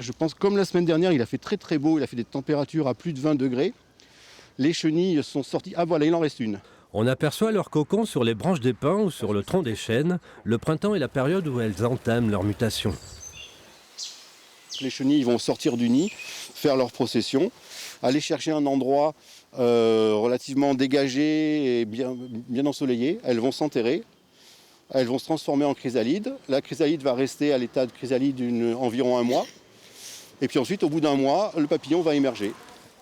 Je pense comme la semaine dernière, il a fait très très beau, il a fait des températures à plus de 20 degrés. Les chenilles sont sorties. Ah voilà, il en reste une. On aperçoit leurs cocons sur les branches des pins ou sur le tronc des chênes. Le printemps est la période où elles entament leur mutation. Les chenilles vont sortir du nid, faire leur procession, aller chercher un endroit relativement dégagé et bien ensoleillé. Elles vont s'enterrer, elles vont se transformer en chrysalide. La chrysalide va rester à l'état de chrysalide environ 1 mois. Et puis ensuite, au bout d'1 mois, le papillon va émerger.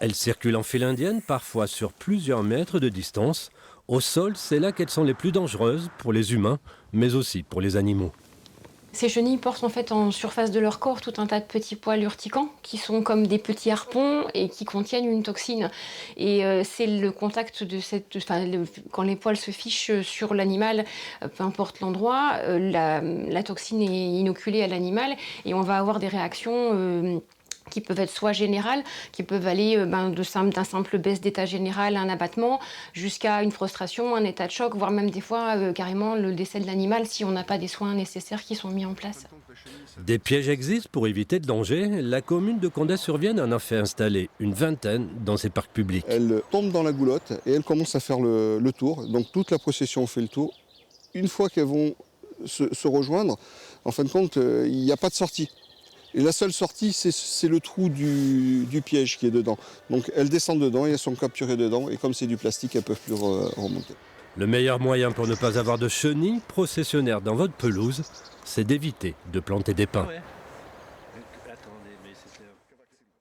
Elles circulent en file indienne, parfois sur plusieurs mètres de distance. Au sol, c'est là qu'elles sont les plus dangereuses pour les humains, mais aussi pour les animaux. Ces chenilles portent en fait en surface de leur corps tout un tas de petits poils urticants qui sont comme des petits harpons et qui contiennent une toxine. Et c'est le contact de quand les poils se fichent sur l'animal, peu importe l'endroit, la toxine est inoculée à l'animal et on va avoir des réactions qui peuvent être soit générales, qui peuvent aller d'un simple baisse d'état général, un abattement, jusqu'à une frustration, un état de choc, voire même des fois carrément le décès de l'animal si on n'a pas des soins nécessaires qui sont mis en place. Des pièges existent pour éviter le danger. La commune de Condé-sur-Vienne en a fait installer une vingtaine dans ses parcs publics. Elles tombent dans la goulotte et elles commencent à faire le tour. Donc toute la procession fait le tour. Une fois qu'elles vont se rejoindre, en fin de compte, il n'y a pas de sortie. Et la seule sortie, c'est le trou du piège qui est dedans. Donc elles descendent dedans et elles sont capturées dedans. Et comme c'est du plastique, elles ne peuvent plus remonter. Le meilleur moyen pour ne pas avoir de chenilles processionnaires dans votre pelouse, c'est d'éviter de planter des pins.